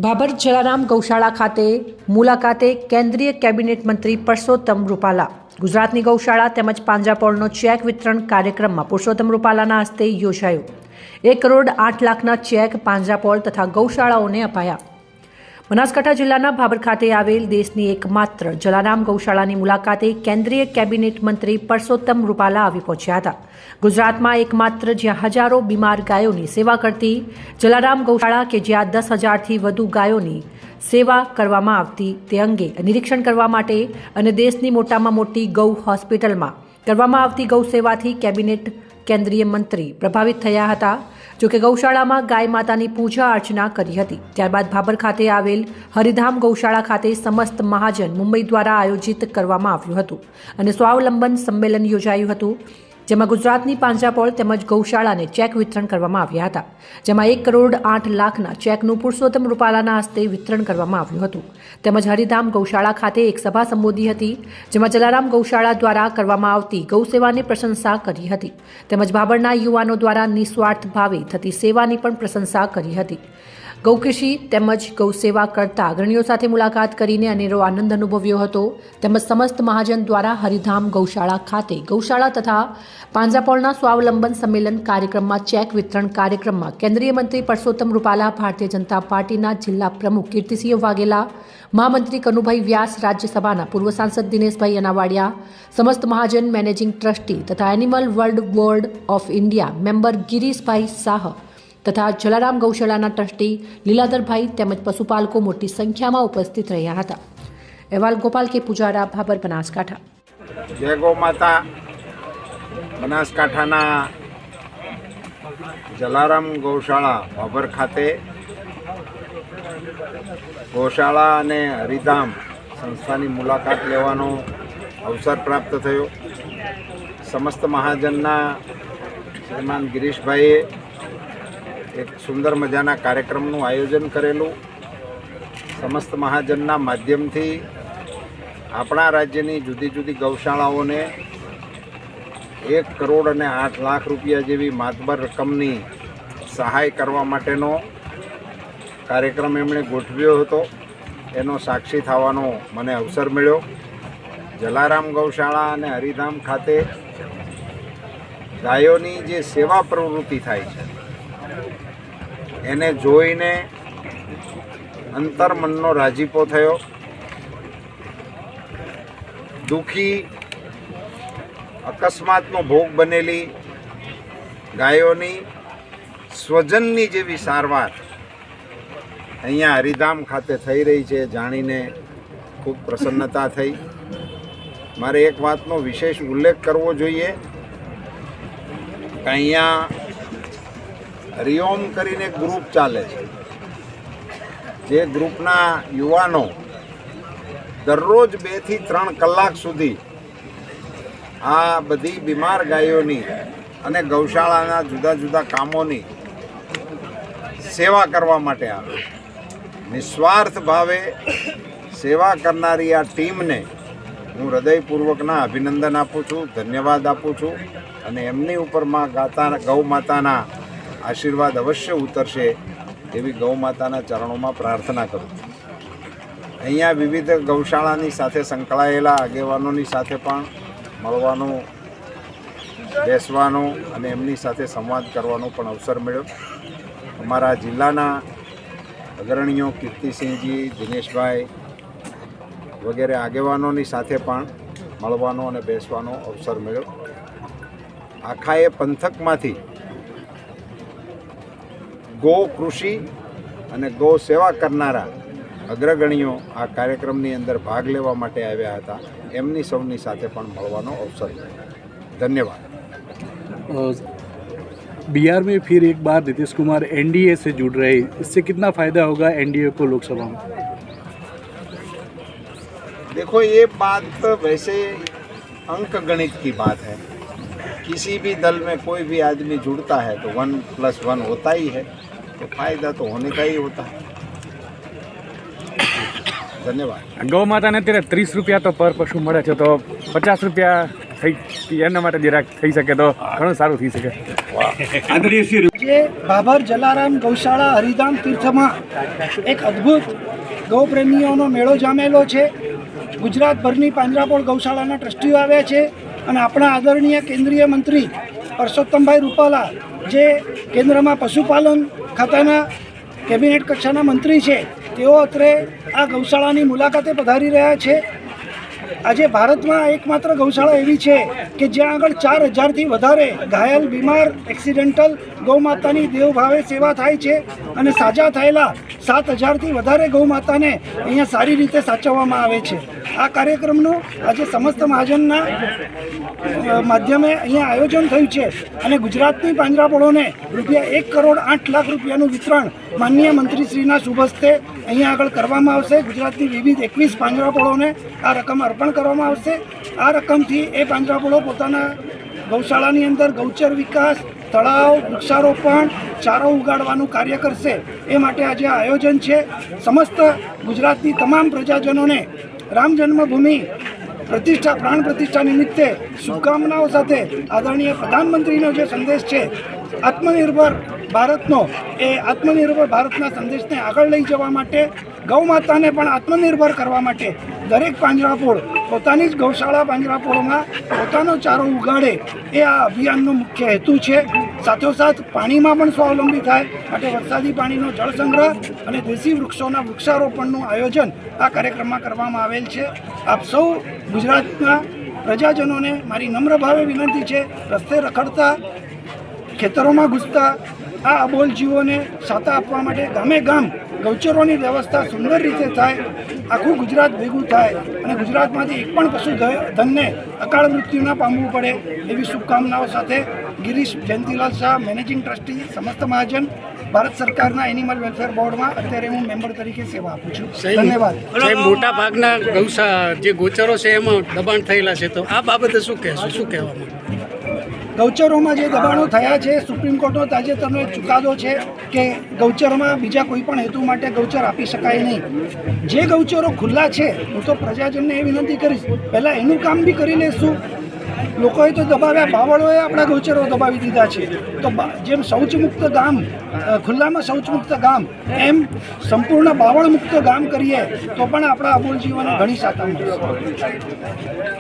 ભાભર જલારામ ગૌશાળા ખાતે મુલાકાતે કેન્દ્રીય કેબિનેટ મંત્રી પરસોત્તમ રૂપાલા। ગુજરાતની ગૌશાળા તેમજ પાંજરાપોળનો ચેક વિતરણ કાર્યક્રમમાં પુરુષોત્તમ રૂપાલાના હસ્તે યોજાયો। 1 કરોડ 8 લાખના ચેક પાંજરાપોળ તથા ગૌશાળાઓને અપાયા। બનાસકાંઠા જિલ્લાના ભાભર ખાતે આવેલ દેશની એકમાત્ર જલારામ ગૌશાળાની મુલાકાતે કેન્દ્રીય કેબિનેટ મંત્રી પરસોત્તમ રૂપાલા આવી પહોંચ્યા હતા। ગુજરાતમાં એકમાત્ર જ્યાં હજારો બીમાર ગાયોની સેવા કરતી જલારામ ગૌશાળા કે જ્યાં 10,000થી વધુ ગાયોની સેવા કરવામાં આવતી તે અંગે નિરીક્ષણ કરવા માટે અને દેશની મોટામાં મોટી ગૌ હોસ્પિટલમાં કરવામાં આવતી ગૌ સેવાથી કેબિનેટ કેન્દ્રીય મંત્રી પ્રભાવિત થયા હતા। જો કે ગૌશાળામાં ગાય માતાની પૂજા અર્ચના કરી હતી। ત્યારબાદ ભાભર ખાતે આવેલ હરિધામ ગૌશાળા ખાતે સમસ્ત મહાજન મુંબઈ દ્વારા આયોજિત કરવામાં આવ્યું હતું અને સ્વાવલંબન સંમેલન યોજાયું હતું, જેમાં ગુજરાતની પાંજરાપોળ તેમજ ગૌશાળાને ચેક વિતરણ કરવામાં આવ્યા હતા, જેમાં 1 કરોડ 8 લાખના ચેકનું પુરુષોત્તમ રૂપાલાના હસ્તે વિતરણ કરવામાં આવ્યું હતું। તેમજ હરિધામ ગૌશાળા ખાતે એક સભા સંબોધી હતી, જેમાં જલારામ ગૌશાળા દ્વારા કરવામાં આવતી ગૌ સેવાની પ્રશંસા કરી હતી। તેમજ ભાભરના યુવાનો દ્વારા નિસ્વાર્થ ભાવે થતી સેવાની પણ પ્રશંસા કરી હતી। ગૌકૃષિ તેમજ ગૌ સેવા કરતા અગ્રણીઓ સાથે મુલાકાત કરીને અનેરો આનંદ અનુભવ્યો હતો। તેમજ સમસ્ત મહાજન દ્વારા હરિધામ ગૌશાળા ખાતે ગૌશાળા તથા પાંજરાપોળના સ્વાવલંબન સંમેલન કાર્યક્રમમાં ચેક વિતરણ કાર્યક્રમમાં કેન્દ્રીય મંત્રી પરસોત્તમ રૂપાલા, ભારતીય જનતા પાર્ટીના જિલ્લા પ્રમુખ કીર્તિસિંહ વાઘેલા, મહામંત્રી કનુભાઈ વ્યાસ, રાજ્યસભાના પૂર્વ સાંસદ દિનેશભાઈ અનાવાડિયા, સમસ્ત મહાજન મેનેજિંગ ટ્રસ્ટી તથા animal world board of India member Girishbhai Shah તથા જલારામ ગૌશાળાના ટ્રસ્ટી લીલાધરભાઈ તેમજ પશુપાલકો મોટી સંખ્યામાં ઉપસ્થિત રહ્યા હતા। અહેવાલ ગોપાલ કે પુજારા, ભાભર, બનાસકાંઠા। જય ગૌ માતા। બનાસકાંઠાના જલારામ ગૌશાળા ભાભર ખાતે ગૌશાળા અને હરિધામ સંસ્થાની મુલાકાત લેવાનો અવસર પ્રાપ્ત થયો। સમસ્ત મહાજનના શ્રીમાન ગિરીશભાઈએ એક સુંદર મજાના કાર્યક્રમનું આયોજન કરેલું। સમસ્ત મહાજનના માધ્યમથી આપણા રાજ્યની જુદી જુદી ગૌશાળાઓને 1 કરોડ અને 8 લાખ રૂપિયા જેવી માતબર રકમની સહાય કરવા માટેનો કાર્યક્રમ એમણે ગોઠવ્યો હતો। એનો સાક્ષી થવાનો મને અવસર મળ્યો। જલારામ ગૌશાળા અને હરિધામ ખાતે ગાયોની જે સેવા પ્રવૃત્તિ થાય છે એને જોઈને અંતરમનનો રાજીપો થયો। દુઃખી અકસ્માતનો ભોગ બનેલી ગાયોની સ્વજનની જેવી સારવાર અહીંયા હરિધામ ખાતે થઈ રહી છે જાણીને ખૂબ પ્રસન્નતા થઈ। મારે એક વાતનો વિશેષ ઉલ્લેખ કરવો જોઈએ કે અહીંયા હરિઓમ કરીને ગ્રુપ ચાલે છે, જે ગ્રુપના યુવાનો દરરોજ 2 થી 3 કલાક સુધી આ બધી બીમાર ગાયોની અને ગૌશાળાના જુદા જુદા કામોની સેવા કરવા માટે આવે। નિસ્વાર્થ ભાવે સેવા કરનારી આ ટીમને હું હૃદયપૂર્વકના અભિનંદન આપું છું, ધન્યવાદ આપું છું અને એમની ઉપર ગૌ માતાના આશીર્વાદ અવશ્ય ઉતરશે એવી ગૌ માતાના ચરણોમાં પ્રાર્થના કરું છું। અહીંયા વિવિધ ગૌશાળાની સાથે સંકળાયેલા આગેવાનોની સાથે પણ મળવાનો, બેસવાનો અને એમની સાથે સંવાદ કરવાનો પણ અવસર મળ્યો। અમારા જિલ્લાના અગ્રણીઓ કીર્તિસિંહજી, દિનેશભાઈ વગેરે આગેવાનોની સાથે પણ મળવાનો અને બેસવાનો અવસર મળ્યો। આખા એ પંથકમાંથી ગો કૃષિ અને ગૌ સેવા કરનારા અગ્રગણીઓ આ કાર્યક્રમની અંદર ભાગ લેવા માટે આવ્યા હતા। એમની સૌની સાથે પણ મળવાનો અવસર મળ્યો। ધન્યવાદ। बिहार में फिर एक बार नीतीश कुमार एनडीए से जुड़ रहे हैं, इससे कितना फ़ायदा होगा एनडीए को लोकसभा में? देखो, ये बात वैसे अंक गणित की बात है। किसी भी दल में कोई भी आदमी जुड़ता है तो 1+1 होता ही है, तो फायदा तो होने का ही होता है। धन्यवाद। गौ माता ने અત્યારે 30 રૂપિયા તો પર પશુ મળે છે, તો 50 રૂપિયા થઈ એના માટે જરાક થઈ શકે તો ઘણું સારું થઈ શકે। જે ભાભર જલારામ ગૌશાળા હરિધામ તીર્થમાં એક અદ્ભુત ગૌપ્રેમીઓનો મેળો જામેલો છે. ગુજરાતભરની પાંજરાપોળ ગૌશાળાના ટ્રસ્ટીઓ આવ્યા છે અને આપણા આદરણીય કેન્દ્રીય મંત્રી પરસોત્તમભાઈ રૂપાલા જે કેન્દ્રમાં પશુપાલન ખાતાના કેબિનેટ કક્ષાના મંત્રી છે, તેઓ અત્રે આ ગૌશાળાની મુલાકાતે પધારી રહ્યા છે. આજે ભારતમાં એકમાત્ર ગૌશાળા એવી છે કે જ્યાં આગળ 4000થી વધારે ઘાયલ, બીમાર, એક્સિડેન્ટલ ગૌમાતાની દેવભાવે સેવા થાય છે અને સાજા થયેલા 7000થી વધારે ગૌમાતાને અહીંયા સારી રીતે સાચવવામાં આવે છે. આ કાર્યક્રમનું આજે સમસ્ત મહાજનના માધ્યમે અહીંયા આયોજન થયું છે અને ગુજરાતની પાંજરાપોળોને ₹1,08,00,000 રૂપિયાનું વિતરણ માનનીય મંત્રીશ્રીના શુભ હસ્તે અહીંયા આગળ કરવામાં આવશે. ગુજરાતની વિવિધ 21 પાંજરાપોળોને આ રકમ અર્પણ કરવામાં આવશે. આ રકમથી એ પાંજરાપોળો પોતાના ગૌશાળાની અંદર ગૌચર વિકાસ, તળાવ, વૃક્ષારોપણ, ચારો ઉગાડવાનું કાર્ય કરશે. એ માટે આજે આ આયોજન છે. સમસ્ત ગુજરાતની તમામ પ્રજાજનોને રામ જન્મભૂમિ પ્રાણ પ્રતિષ્ઠા નિમિત્તે શુભકામનાઓ સાથે આદરણીય પ્રધાનમંત્રીનો જે સંદેશ છે આત્મનિર્ભર ભારતનો, એ આત્મનિર્ભર ભારતના સંદેશને આગળ લઈ જવા માટે, ગૌ માતાને પણ આત્મનિર્ભર કરવા માટે દરેક પાંજરાપોળ પોતાની જ ગૌશાળા પાંજરાપોળમાં પોતાનો ચારો ઉગાડે, એ આ અભિયાનનો મુખ્ય હેતુ છે. સાથોસાથ પાણીમાં પણ સ્વાવલંબી થાય માટે વરસાદી પાણીનો જળ સંગ્રહ અને દેશી વૃક્ષોના વૃક્ષારોપણનું આયોજન આ કાર્યક્રમમાં કરવામાં આવેલ છે. આપ સૌ ગુજરાતના પ્રજાજનોને મારી નમ્ર ભાવે વિનંતી છે, રસ્તે રખડતા, ખેતરોમાં ઘૂસતા આ અબોલ જીવોને સાતા આપવા માટે ગામે ગામ ગૌચરોની વ્યવસ્થા સુંદર રીતે થાય, આખું ગુજરાત ભેગું થાય અને ગુજરાતમાંથી એક પણ પશુધનને અકાળ મૃત્યુ ન પામવું પડે એવી શુભકામનાઓ સાથે ગિરીશ જયંતિલાલ શાહ, મેનેજિંગ ટ્રસ્ટી, સમસ્ત મહાજન, ભારત સરકારના એનિમલ વેલફેર બોર્ડમાં અત્યારે હું મેમ્બર તરીકે સેવા આપું છું. ધન્યવાદ. મોટા ભાગના જે ગોચરો છે એમાં દબાણ થયેલા છે, તો આ બાબતે શું કહેશું, શું કહેવામાં? ગૌચરોમાં જે દબાણો થયા છે, સુપ્રીમ કોર્ટનો તાજેતરનો એક ચુકાદો છે કે ગૌચરમાં બીજા કોઈ પણ હેતુ માટે ગૌચર આપી શકાય નહીં. જે ગૌચરો ખુલ્લા છે, હું તો પ્રજાજનને એ વિનંતી કરીશ, પહેલાં એનું કામ બી કરી લેશું. લોકોએ તો દબાવ્યા, બાવળોએ આપણા ગૌચરો દબાવી દીધા છે. તો જેમ શૌચમુક્ત ગામ, ખુલ્લામાં શૌચમુક્ત ગામ, એમ સંપૂર્ણ બાવળ મુક્ત ગામ કરીએ તો પણ આપણા અબોલ જીવોને ઘણી સાતા મળશે.